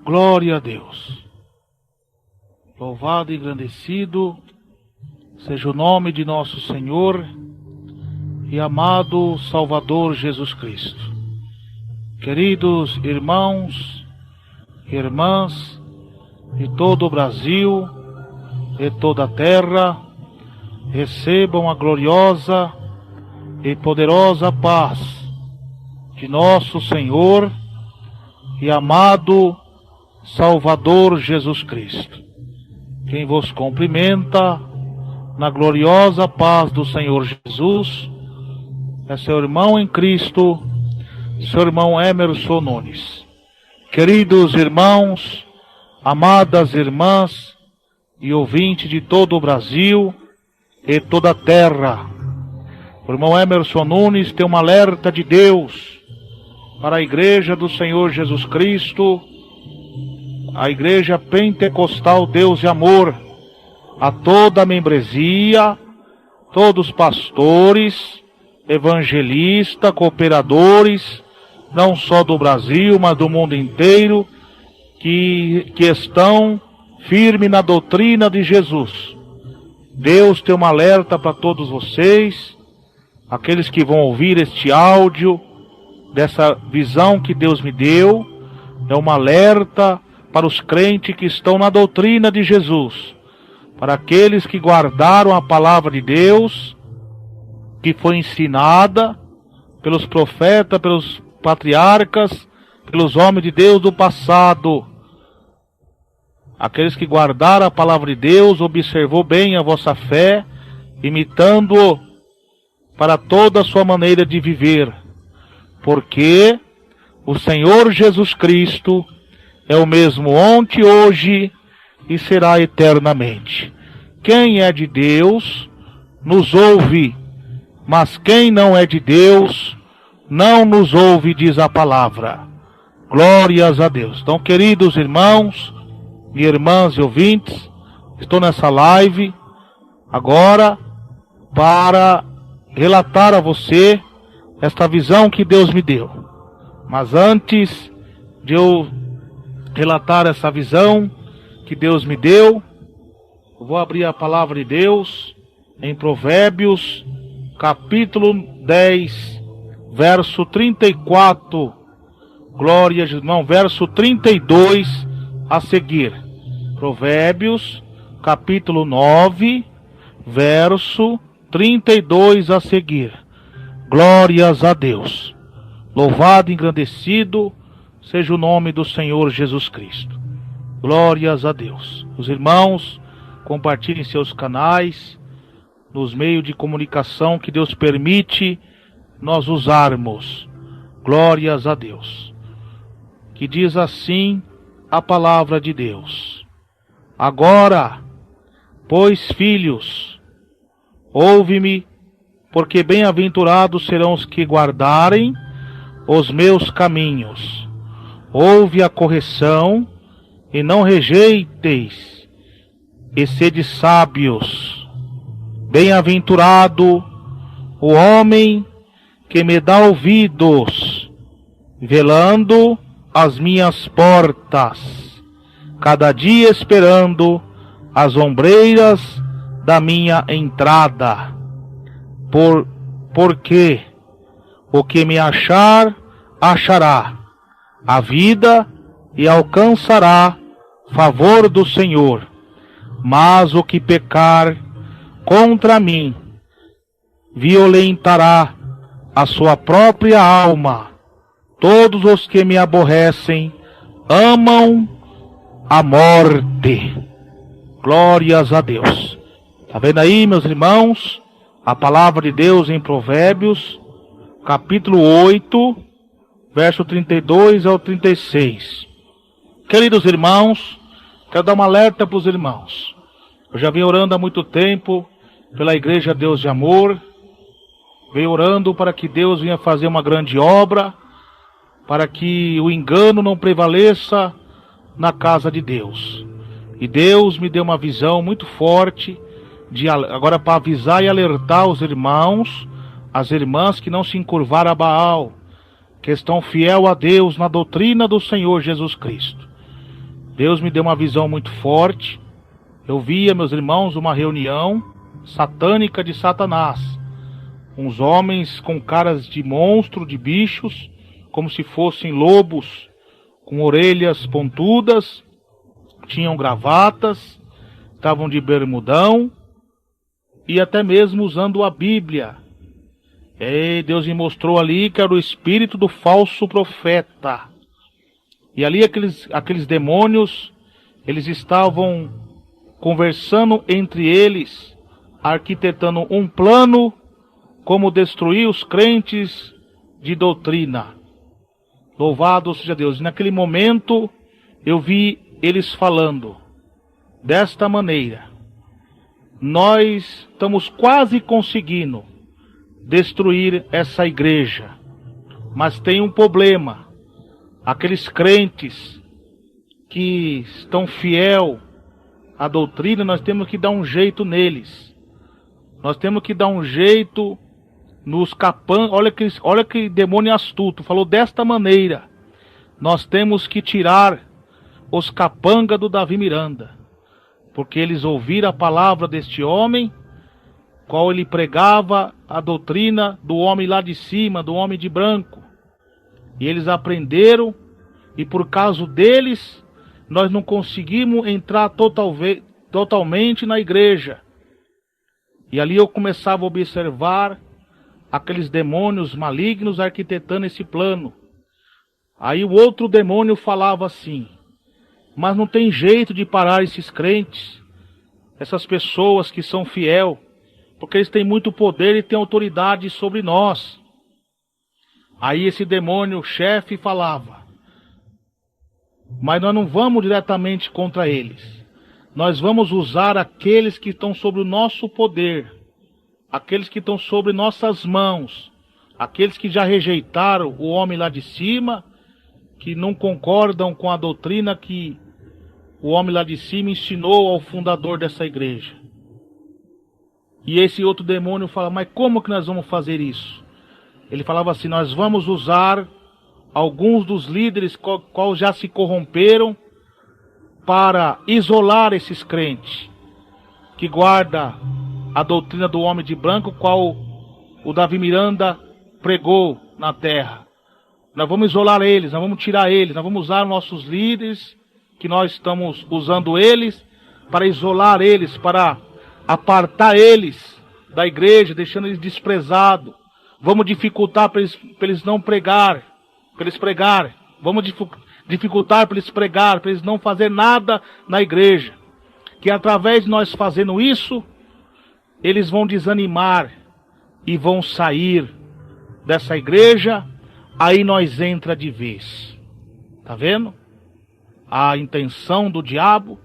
Glória a Deus. Louvado e engrandecido seja o nome de nosso Senhor e amado Salvador Jesus Cristo. Queridos irmãos e irmãs de todo o Brasil e toda a terra, recebam a gloriosa e poderosa paz de nosso Senhor e amado Salvador Jesus Cristo. Quem vos cumprimenta na gloriosa paz do Senhor Jesus é seu irmão em Cristo, seu irmão Emerson Nunes. Queridos irmãos, amadas irmãs e ouvintes de todo o Brasil e toda a terra, o irmão Emerson Nunes tem um alerta de Deus para a Igreja do Senhor Jesus Cristo, a Igreja Pentecostal Deus e Amor, a toda a membresia, todos os pastores, evangelistas, cooperadores, não só do Brasil, mas do mundo inteiro, que estão firmes na doutrina de Jesus. Deus tem um alerta para todos vocês, aqueles que vão ouvir este áudio, dessa visão que Deus me deu, é um alerta para os crentes que estão na doutrina de Jesus, para aqueles que guardaram a palavra de Deus, que foi ensinada pelos profetas, pelos patriarcas, pelos homens de Deus do passado. Aqueles que guardaram a palavra de Deus, observou bem a vossa fé, imitando-o para toda a sua maneira de viver. Porque o Senhor Jesus Cristo é o mesmo ontem, hoje e será eternamente. Quem é de Deus nos ouve, mas quem não é de Deus não nos ouve, diz a palavra. Glórias a Deus. Então, queridos irmãos e irmãs e ouvintes, estou nessa live agora para relatar a você esta visão que Deus me deu. Mas antes de eu relatar essa visão que Deus me deu, eu vou abrir a palavra de Deus em Provérbios, capítulo 10, verso 34. Glória a Jesus. Não, verso 32 a seguir. Provérbios, capítulo 9, verso 32 a seguir. Glórias a Deus. Louvado e engrandecido seja o nome do Senhor Jesus Cristo. Glórias a Deus. Os irmãos, compartilhem seus canais, nos meios de comunicação que Deus permite nós usarmos. Glórias a Deus. Que diz assim a palavra de Deus. Agora, pois, filhos, ouve-me, porque bem-aventurados serão os que guardarem os meus caminhos. Ouve a correção e não rejeiteis, e sede sábios. Bem-aventurado o homem que me dá ouvidos, velando as minhas portas, cada dia esperando as ombreiras da minha entrada. Porque o que me achar, achará a vida e alcançará favor do Senhor. Mas o que pecar contra mim, violentará a sua própria alma. Todos os que me aborrecem amam a morte. Glórias a Deus. Está vendo aí, meus irmãos? A palavra de Deus em Provérbios, capítulo 8, verso 32 ao 36. Queridos irmãos, quero dar um alerta para os irmãos. Eu já venho orando há muito tempo pela Igreja Deus de Amor, venho orando para que Deus venha fazer uma grande obra, para que o engano não prevaleça na casa de Deus. E Deus me deu uma visão muito forte, agora para avisar e alertar os irmãos, as irmãs que não se encurvaram a Baal, que estão fiel a Deus na doutrina do Senhor Jesus Cristo. Deus me deu uma visão muito forte. Eu via, meus irmãos, uma reunião satânica de Satanás. Uns homens com caras de monstro, de bichos, como se fossem lobos, com orelhas pontudas, tinham gravatas, estavam de bermudão e até mesmo usando a Bíblia. E Deus me mostrou ali que era o espírito do falso profeta. E ali aqueles demônios, eles estavam conversando entre eles, arquitetando um plano como destruir os crentes de doutrina. Louvado seja Deus. E naquele momento eu vi eles falando desta maneira: nós estamos quase conseguindo destruir essa igreja, mas tem um problema. Aqueles crentes que estão fiel à doutrina, nós temos que dar um jeito neles. Nós temos que dar um jeito nos capangas. Olha que demônio astuto. Falou desta maneira: nós temos que tirar os capangas do Davi Miranda, porque eles ouviram a palavra deste homem, qual ele pregava a doutrina do homem lá de cima, do homem de branco. E eles aprenderam, e por causa deles, nós não conseguimos entrar totalmente na igreja. E ali eu começava a observar aqueles demônios malignos arquitetando esse plano. Aí o outro demônio falava assim: mas não tem jeito de parar esses crentes, essas pessoas que são fiel, porque eles têm muito poder e têm autoridade sobre nós. Aí esse demônio chefe falava: mas nós não vamos diretamente contra eles. Nós vamos usar aqueles que estão sobre o nosso poder, aqueles que estão sobre nossas mãos, aqueles que já rejeitaram o homem lá de cima, que não concordam com a doutrina que o homem lá de cima ensinou ao fundador dessa igreja. E esse outro demônio fala: mas como que nós vamos fazer isso? Ele falava assim: nós vamos usar alguns dos líderes qual já se corromperam para isolar esses crentes que guarda a doutrina do homem de branco, qual o Davi Miranda pregou na terra. Nós vamos isolar eles, nós vamos tirar eles, nós vamos usar nossos líderes, que nós estamos usando eles, para isolar eles, para apartar eles da igreja, deixando eles desprezados. Vamos dificultar para eles não pregar, para eles pregarem. Vamos dificultar para eles pregar, para eles não fazer nada na igreja. Que através de nós fazendo isso, eles vão desanimar e vão sair dessa igreja. Aí nós entra de vez. Tá vendo? A intenção do diabo.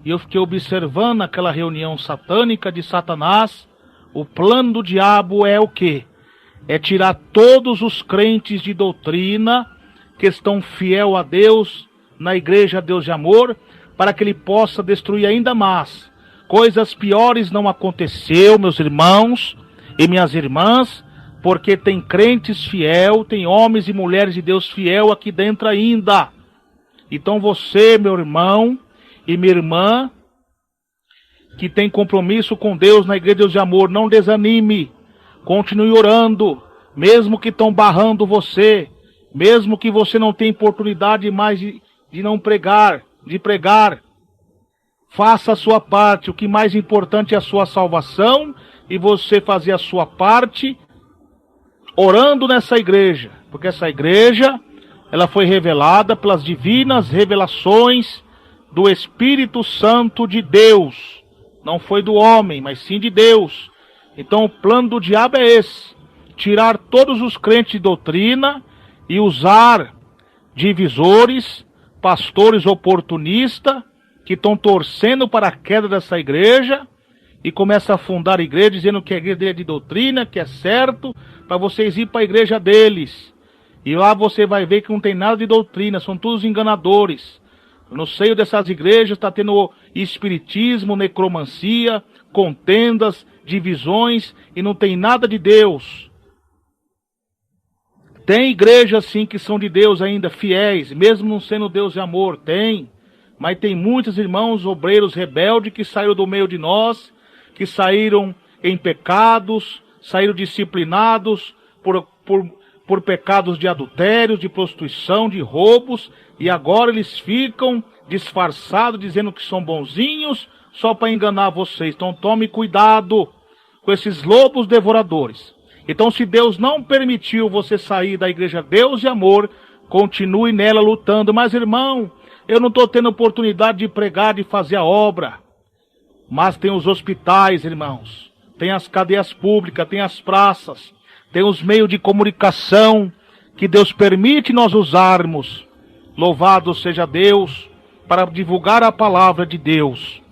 E eu fiquei observando aquela reunião satânica de Satanás. O plano do diabo é o quê? É tirar todos os crentes de doutrina que estão fiel a Deus, na igreja Deus de amor, para que ele possa destruir ainda mais. Coisas piores não aconteceu, meus irmãos e minhas irmãs, porque tem crentes fiel, tem homens e mulheres de Deus fiel aqui dentro ainda. Então você, meu irmão e minha irmã, que tem compromisso com Deus na igreja Deus de amor, não desanime, continue orando, mesmo que estão barrando você, mesmo que você não tenha oportunidade mais de não pregar, de pregar. Faça a sua parte. O que mais importante é a sua salvação e você fazer a sua parte orando nessa igreja, porque essa igreja, ela foi revelada pelas divinas revelações do Espírito Santo de Deus. Não foi do homem, mas sim de Deus. Então o plano do diabo é esse: tirar todos os crentes de doutrina e usar divisores, pastores oportunistas, que estão torcendo para a queda dessa igreja, e começa a fundar a igreja, dizendo que a igreja dele é de doutrina, que é certo, para vocês ir para a igreja deles. E lá você vai ver que não tem nada de doutrina, são todos enganadores. No seio dessas igrejas está tendo espiritismo, necromancia, contendas, divisões, e não tem nada de Deus. Tem igrejas sim que são de Deus ainda, fiéis, mesmo não sendo Deus de amor, tem. mas tem muitos irmãos obreiros rebeldes que saíram do meio de nós, que saíram em pecados, saíram disciplinados por pecados de adultério, de prostituição, de roubos, e agora eles ficam disfarçados, dizendo que são bonzinhos, só para enganar vocês. Então tome cuidado com esses lobos devoradores. Então, se Deus não permitiu você sair da igreja Deus e Amor, continue nela lutando. Mas, irmão, eu não estou tendo oportunidade de pregar, de fazer a obra. Mas tem os hospitais, irmãos. Tem as cadeias públicas, tem as praças. Tem os meios de comunicação que Deus permite nós usarmos. Louvado seja Deus para divulgar a palavra de Deus.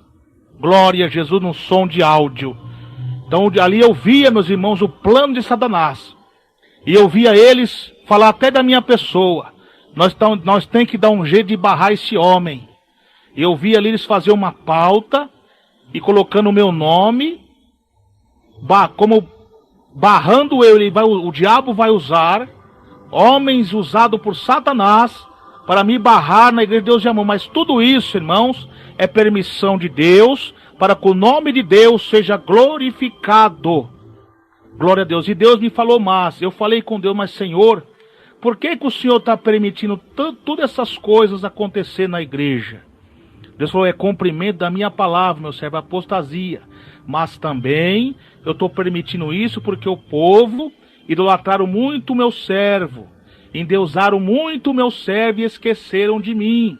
Glória a Jesus no som de áudio. Então ali eu via, meus irmãos, o plano de Satanás. E eu via eles falar até da minha pessoa. Nós temos que dar um jeito de barrar esse homem. E eu via ali eles fazer uma pauta e colocando o meu nome, como barrando eu, o diabo vai usar homens usados por Satanás para me barrar na igreja de Deus e Amor. Mas tudo isso, irmãos, é permissão de Deus, para que o nome de Deus seja glorificado. Glória a Deus. E Deus me falou mais. Eu falei com Deus, mas Senhor, por que o Senhor está permitindo todas essas coisas acontecer na igreja? Deus falou, é cumprimento da minha palavra, meu servo, apostasia. Mas também eu estou permitindo isso porque o povo idolatraram muito o meu servo, endeusaram muito o meu servo e esqueceram de mim.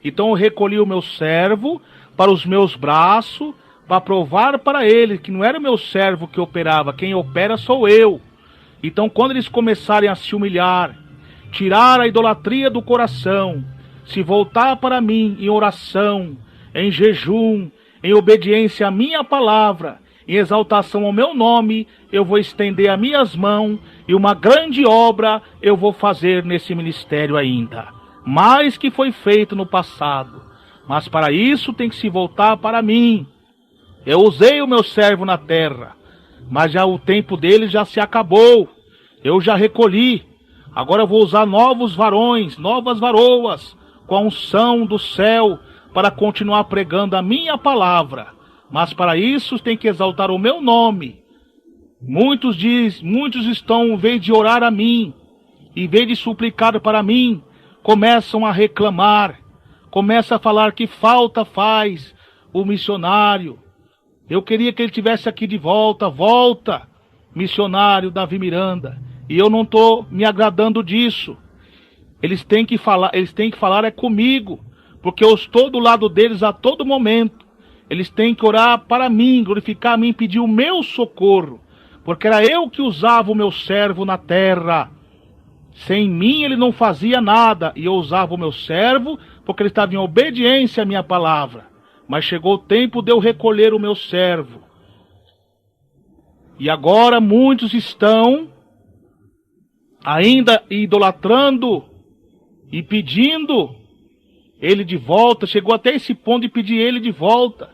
Então eu recolhi o meu servo para os meus braços, para provar para ele que não era o meu servo que operava, quem opera sou eu. Então quando eles começarem a se humilhar, tirar a idolatria do coração, se voltar para mim em oração, em jejum, em obediência à minha palavra, em exaltação ao meu nome, eu vou estender as minhas mãos e uma grande obra eu vou fazer nesse ministério ainda. Mais que foi feito no passado. Mas para isso tem que se voltar para mim. Eu usei o meu servo na terra, mas já o tempo dele já se acabou. Eu já recolhi. Agora eu vou usar novos varões, novas varoas, com a unção do céu, para continuar pregando a minha palavra. Mas para isso tem que exaltar o meu nome. Muitos estão, em vez de orar a mim, em vez de suplicar para mim, começam a reclamar, começam a falar que falta faz o missionário. Eu queria que ele tivesse aqui de volta, missionário Davi Miranda. E eu não estou me agradando disso. Eles têm que falar é comigo, porque eu estou do lado deles a todo momento. Eles têm que orar para mim, glorificar a mim, pedir o meu socorro, porque era eu que usava o meu servo na terra. Sem mim ele não fazia nada, e eu usava o meu servo, porque ele estava em obediência à minha palavra. Mas chegou o tempo de eu recolher o meu servo. E agora muitos estão ainda idolatrando e pedindo ele de volta. Chegou até esse ponto de pedir ele de volta,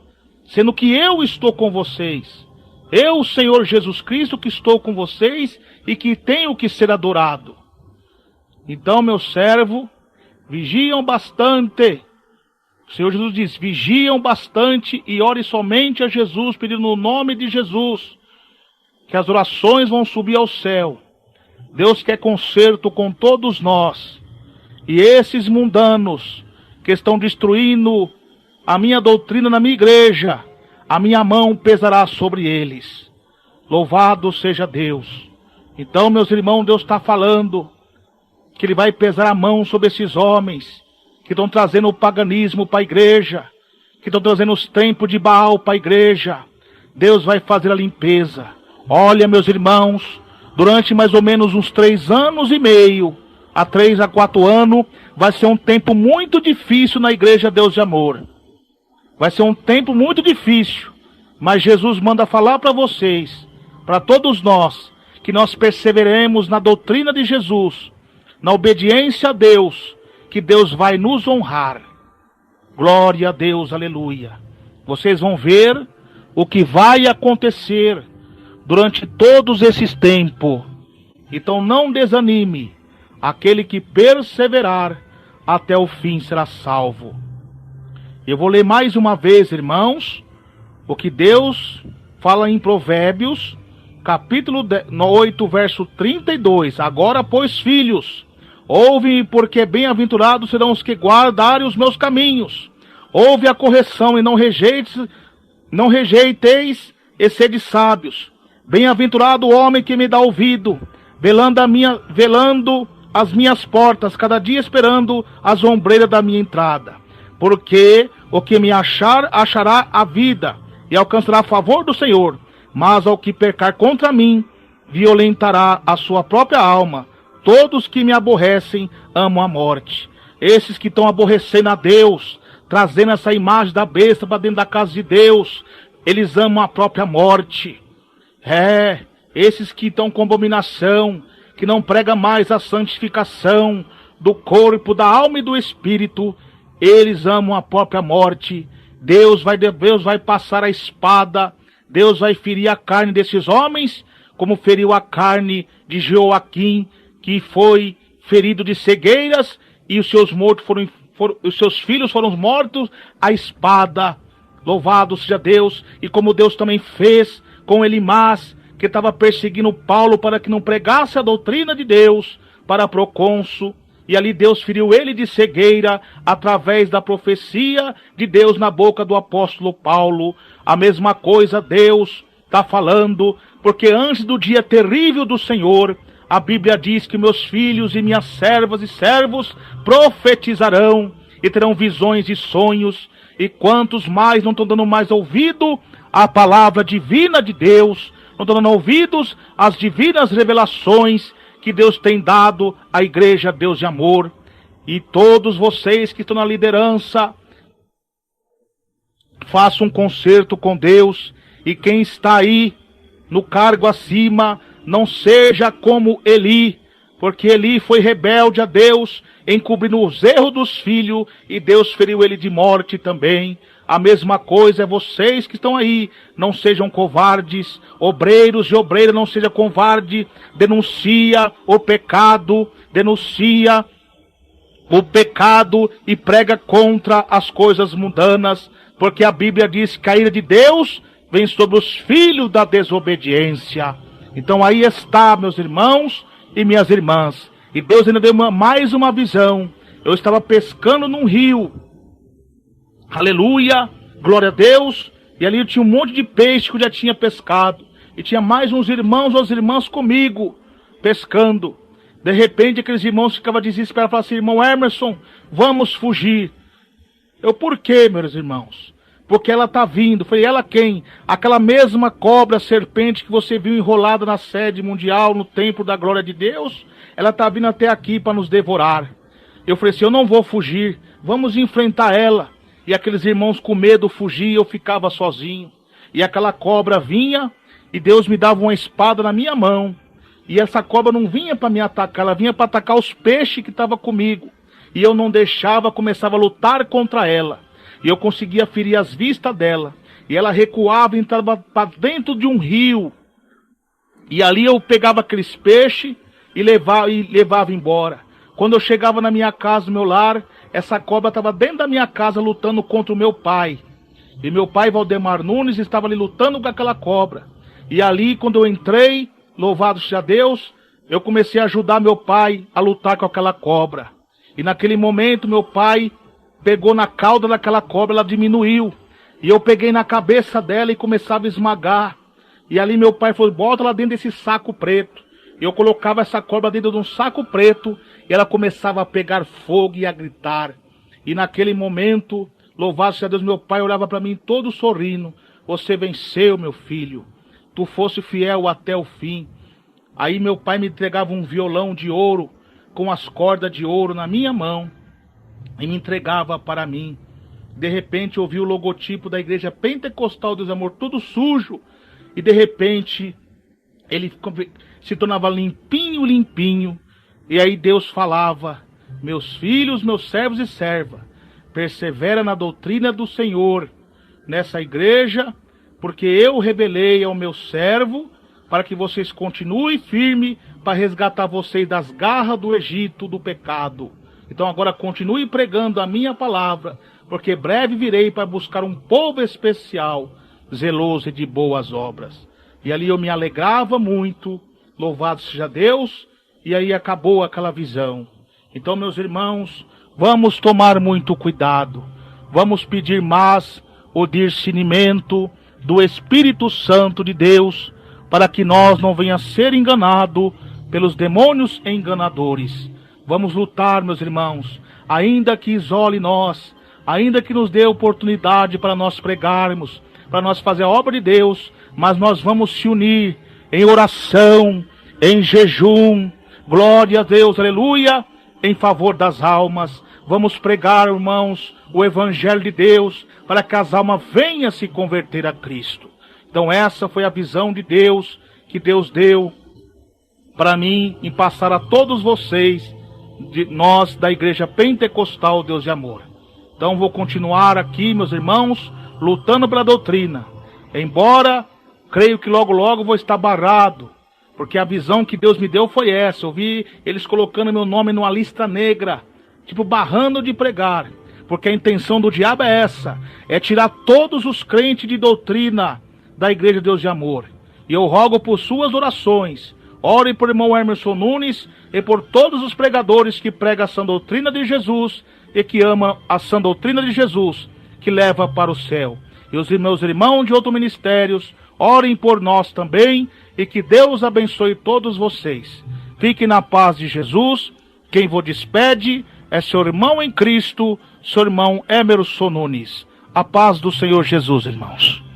sendo que eu estou com vocês. Eu, o Senhor Jesus Cristo, que estou com vocês e que tenho que ser adorado. Então, meu servo, vigiam bastante. O Senhor Jesus diz, vigiam bastante e ore somente a Jesus, pedindo no nome de Jesus, que as orações vão subir ao céu. Deus quer conserto com todos nós. E esses mundanos que estão destruindo a minha doutrina na minha igreja, a minha mão pesará sobre eles. Louvado seja Deus. Então, meus irmãos, Deus está falando que Ele vai pesar a mão sobre esses homens que estão trazendo o paganismo para a igreja, que estão trazendo os templos de Baal para a igreja. Deus vai fazer a limpeza. Olha, meus irmãos, durante mais ou menos uns 3 anos e meio, a 3 a 4 anos, vai ser um tempo muito difícil na igreja Deus de Amor. Vai ser um tempo muito difícil, mas Jesus manda falar para vocês, para todos nós, que nós perseveremos na doutrina de Jesus, na obediência a Deus, que Deus vai nos honrar. Glória a Deus, aleluia. Vocês vão ver o que vai acontecer durante todos esses tempos. Então não desanime. Aquele que perseverar até o fim será salvo. Eu vou ler mais uma vez, irmãos, o que Deus fala em Provérbios, capítulo 8, verso 32. Agora, pois, filhos, ouve-me, porque bem-aventurados serão os que guardarem os meus caminhos. Ouve a correção e não rejeiteis e sede sábios. Bem-aventurado o homem que me dá ouvido, velando as minhas portas, cada dia esperando as ombreiras da minha entrada. Porque o que me achar, achará a vida, e alcançará a favor do Senhor. Mas ao que pecar contra mim, violentará a sua própria alma. Todos que me aborrecem amam a morte. Esses que estão aborrecendo a Deus, trazendo essa imagem da besta para dentro da casa de Deus, eles amam a própria morte. Esses que estão com abominação, que não prega mais a santificação do corpo, da alma e do espírito, eles amam a própria morte. Deus vai passar a espada, Deus vai ferir a carne desses homens, como feriu a carne de Joaquim, que foi ferido de cegueiras, e os seus filhos foram mortos à espada. Louvado seja Deus. E como Deus também fez com Elimás, que estava perseguindo Paulo para que não pregasse a doutrina de Deus para procônsul. E ali Deus feriu ele de cegueira, através da profecia de Deus na boca do apóstolo Paulo. A mesma coisa Deus está falando, porque antes do dia terrível do Senhor, a Bíblia diz que meus filhos e minhas servas e servos profetizarão e terão visões e sonhos. E quantos mais não estão dando mais ouvido à palavra divina de Deus, não estão dando ouvidos às divinas revelações que Deus tem dado à igreja Deus de amor. E todos vocês que estão na liderança, façam um concerto com Deus. E quem está aí no cargo acima, não seja como Eli, porque Eli foi rebelde a Deus, encobrindo os erros dos filhos, e Deus feriu ele de morte também. A mesma coisa é vocês que estão aí, não sejam covardes, obreiros e obreiras, não sejam covarde, denuncia o pecado e prega contra as coisas mundanas, porque a Bíblia diz que a ira de Deus vem sobre os filhos da desobediência. Então aí está, meus irmãos e minhas irmãs, e Deus ainda deu mais uma visão. Eu estava pescando num rio, aleluia, glória a Deus, e ali eu tinha um monte de peixe que eu já tinha pescado, e tinha mais uns irmãos ou as irmãs comigo, pescando. De repente aqueles irmãos ficavam desesperados, falavam assim: irmão Emerson, vamos fugir. Eu, por quê, meus irmãos? Porque ela está vindo. Falei, ela quem? Aquela mesma cobra serpente que você viu enrolada na sede mundial, no templo da glória de Deus, ela está vindo até aqui para nos devorar. Eu falei assim, eu não vou fugir, vamos enfrentar ela. E aqueles irmãos com medo fugiam, eu ficava sozinho. E aquela cobra vinha, e Deus me dava uma espada na minha mão. E essa cobra não vinha para me atacar, ela vinha para atacar os peixes que estavam comigo. E eu não deixava, começava a lutar contra ela. E eu conseguia ferir as vistas dela. E ela recuava e entrava para dentro de um rio. E ali eu pegava aqueles peixes e levava embora. Quando eu chegava na minha casa, no meu lar, essa cobra estava dentro da minha casa lutando contra o meu pai. E meu pai, Valdemar Nunes, estava ali lutando com aquela cobra. E ali, quando eu entrei, louvado seja Deus, eu comecei a ajudar meu pai a lutar com aquela cobra. E naquele momento, meu pai pegou na cauda daquela cobra, ela diminuiu. E eu peguei na cabeça dela e começava a esmagar. E ali meu pai falou, bota ela dentro desse saco preto. E eu colocava essa cobra dentro de um saco preto, e ela começava a pegar fogo e a gritar. E naquele momento, louvado seja Deus, meu pai olhava para mim todo sorrindo. Você venceu, meu filho. Tu fosse fiel até o fim. Aí meu pai me entregava um violão de ouro, com as cordas de ouro na minha mão, e me entregava para mim. De repente eu vi o logotipo da igreja pentecostal Deus Amor, tudo sujo. E de repente ele se tornava limpinho, limpinho. E aí Deus falava, meus filhos, meus servos e servas, persevera na doutrina do Senhor nessa igreja, porque eu revelei ao meu servo para que vocês continuem firmes para resgatar vocês das garras do Egito, do pecado. Então agora continue pregando a minha palavra, porque breve virei para buscar um povo especial, zeloso e de boas obras. E ali eu me alegrava muito, louvado seja Deus, e aí acabou aquela visão. Então, meus irmãos, vamos tomar muito cuidado, vamos pedir mais o discernimento do Espírito Santo de Deus, para que nós não venhamos a ser enganados pelos demônios enganadores. Vamos lutar, meus irmãos, ainda que isole nós, ainda que nos dê oportunidade para nós pregarmos, para nós fazer a obra de Deus, mas nós vamos se unir em oração, em jejum, glória a Deus, aleluia, em favor das almas. Vamos pregar, irmãos, o Evangelho de Deus, para que as almas venham se converter a Cristo. Então essa foi a visão de Deus, que Deus deu para mim, em passar a todos vocês, nós da Igreja Pentecostal Deus de Amor. Então vou continuar aqui, meus irmãos, lutando pela doutrina. Embora, creio que logo logo vou estar barrado, porque a visão que Deus me deu foi essa. Eu vi eles colocando meu nome numa lista negra, tipo barrando de pregar, porque a intenção do diabo é essa, é tirar todos os crentes de doutrina da Igreja Deus de Amor. E eu rogo por suas orações, ore por irmão Emerson Nunes e por todos os pregadores que pregam a sã doutrina de Jesus e que amam a sã doutrina de Jesus, que leva para o céu. E os meus irmãos de outros ministérios, orem por nós também, e que Deus abençoe todos vocês. Fiquem na paz de Jesus. Quem vos despede é seu irmão em Cristo, seu irmão Emerson Nunes. A paz do Senhor Jesus, irmãos.